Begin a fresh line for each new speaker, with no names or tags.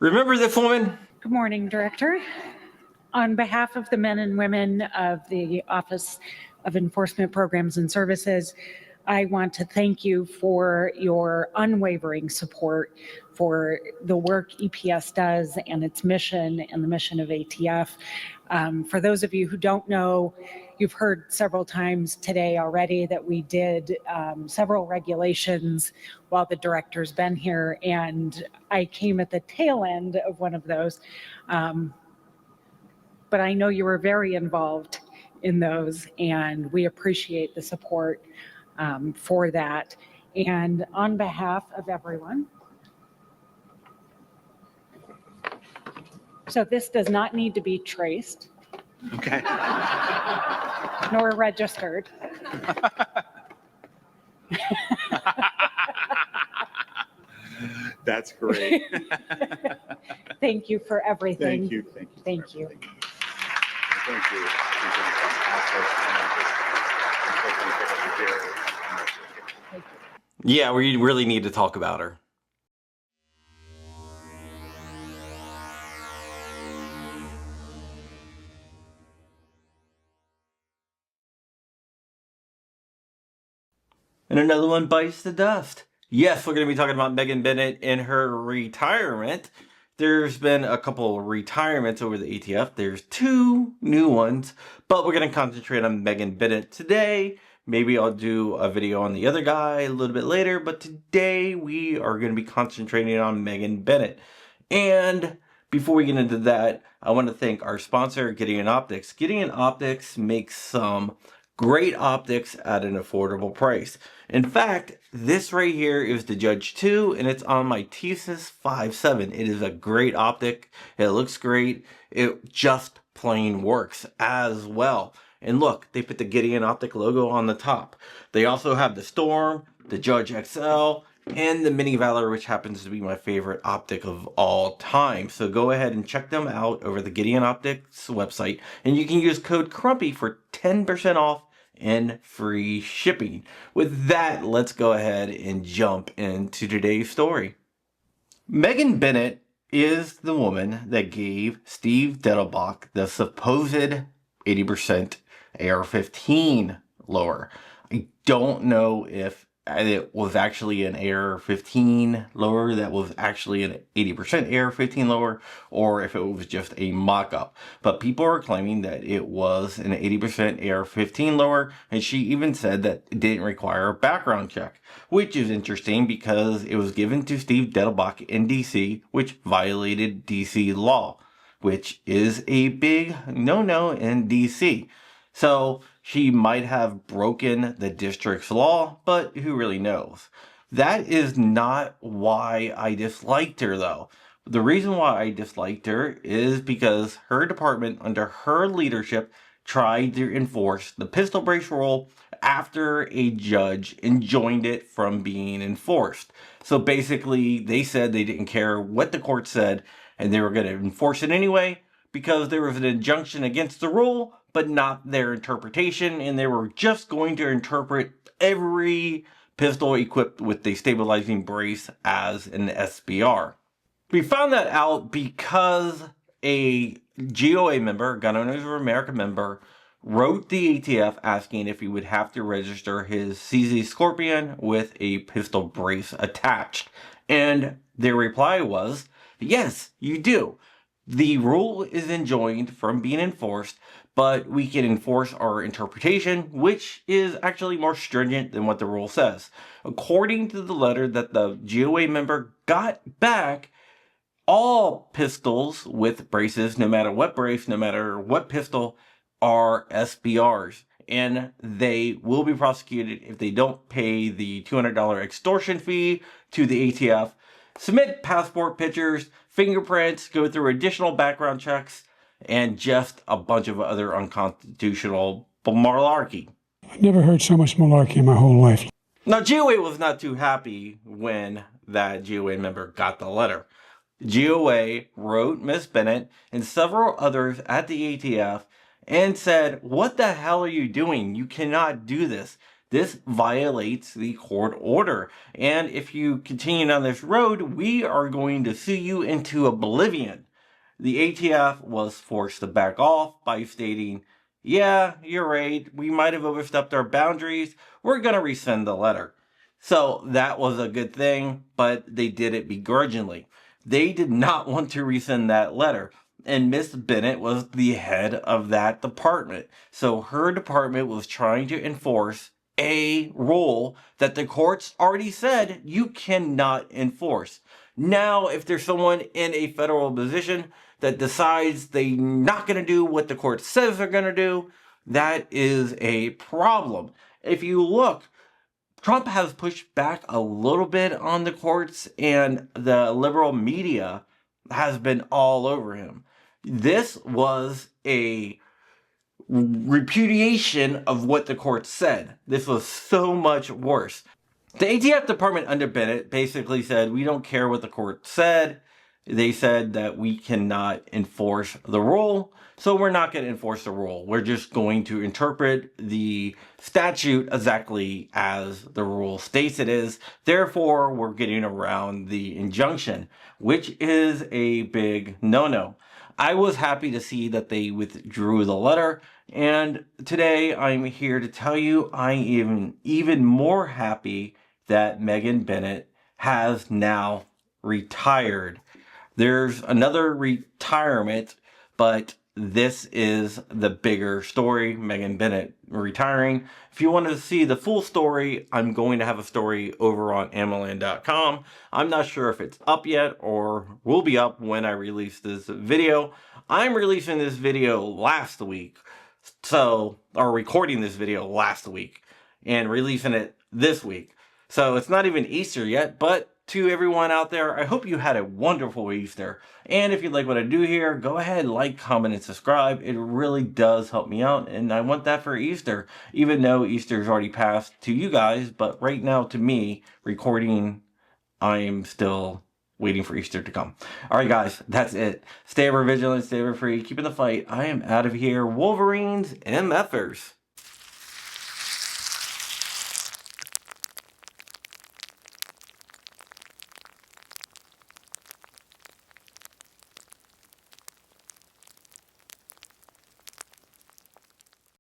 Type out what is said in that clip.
Remember this woman?
Good morning, Director. On behalf of the men and women of the Office of Enforcement Programs and Services, I want to thank you for your unwavering support for the work EPS does and its mission and the mission of ATF. For those of you who don't know, you've heard several times today already that we did several regulations while the director's been here, and I came at the tail end of one of those. But I know you were very involved in those, and we appreciate the support for that. And on behalf of everyone, so this does not need to be traced.
Okay.
Nor registered.
That's great.
Thank you for everything.
Thank you.
Thank you.
Thank you. Yeah, we really need to talk about her. And another one bites the dust. Yes, we're going to be talking about Megan Bennett and her retirement. There's been a couple of retirements over the ATF. There's 2 new ones, but we're going to concentrate on Megan Bennett today. Maybe I'll do a video on the other guy a little bit later, but today we are going to be concentrating on Megan Bennett. And before we get into that, I want to thank our sponsor, Gideon Optics. Gideon Optics makes some great optics at an affordable price. In fact, this right here is the Judge 2, and it's on my Thesis 5.7. It is a great optic. It looks great. It just plain works as well. And look, they put the Gideon Optic logo on the top. They also have the Storm, the Judge XL, and the Mini Valor, which happens to be my favorite optic of all time. So go ahead and check them out over the Gideon Optics website, and you can use code Crumpy for 10% off and free shipping. With that, let's go ahead and jump into today's story. Megan Bennett is the woman that gave Steve Dettelbach the supposed 80% AR-15 lower. I don't know if it was actually an AR-15 lower that was actually an 80% AR-15 lower, or if it was just a mock-up. But people are claiming that it was an 80% AR-15 lower, and she even said that it didn't require a background check, which is interesting because it was given to Steve Dettelbach in DC, which violated DC law, which is a big no-no in DC. So she might have broken the district's law, but who really knows? That is not why I disliked her, though. The reason why I disliked her is because her department, under her leadership, tried to enforce the pistol brace rule after a judge enjoined it from being enforced. So basically, they said they didn't care what the court said, and they were going to enforce it anyway, because there was an injunction against the rule, but not their interpretation, and they were just going to interpret every pistol equipped with a stabilizing brace as an SBR. We found that out because a GOA member, Gun Owners of America member, wrote the ATF asking if he would have to register his CZ Scorpion with a pistol brace attached. And their reply was, yes, you do. The rule is enjoined from being enforced, but we can enforce our interpretation, which is actually more stringent than what the rule says. According to the letter that the GOA member got back, all pistols with braces, no matter what brace, no matter what pistol, are SBRs. And they will be prosecuted if they don't pay the $200 extortion fee to the ATF, submit passport pictures, fingerprints, go through additional background checks, and just a bunch of other unconstitutional malarkey.
I've never heard so much malarkey in my whole life.
Now, GOA was not too happy when that GOA member got the letter. GOA wrote Miss Bennett and several others at the ATF and said, what the hell are you doing? You cannot do this. This violates the court order. And if you continue down this road, we are going to sue you into oblivion. The ATF was forced to back off by stating, yeah, you're right, we might have overstepped our boundaries, we're going to rescind the letter. So that was a good thing, but they did it begrudgingly. They did not want to rescind that letter. And Miss Bennett was the head of that department. So her department was trying to enforce a rule that the courts already said you cannot enforce. Now, if there's someone in a federal position that decides they're not going to do what the court says they're going to do, that is a problem. If you look, Trump has pushed back a little bit on the courts, and the liberal media has been all over him. This was a repudiation of what the court said. This was so much worse. The ATF department under Bennett basically said, we don't care what the court said. They said that we cannot enforce the rule, so we're not going to enforce the rule. We're just going to interpret the statute exactly as the rule states it is. Therefore, we're getting around the injunction, which is a big no-no. I was happy to see that they withdrew the letter, and today I'm here to tell you I'm even more happy that Megan Bennett has now retired. There's another retirement, but this is the bigger story, Megan Bennett retiring. If you want to see the full story, I'm going to have a story over on Amaland.com. I'm not sure if it's up yet or will be up when I release this video. I'm releasing this video last week, or recording this video last week and releasing it this week. So it's not even Easter yet, but to everyone out there, I hope you had a wonderful Easter. And if you like what I do here, go ahead, like, comment, and subscribe. It really does help me out, and I want that for Easter, even though Easter's already passed to you guys. But right now, to me, recording, I'm still waiting for Easter to come. All right, guys, that's it. Stay ever vigilant, stay ever free, keeping the fight. I am out of here. Wolverines, MFers.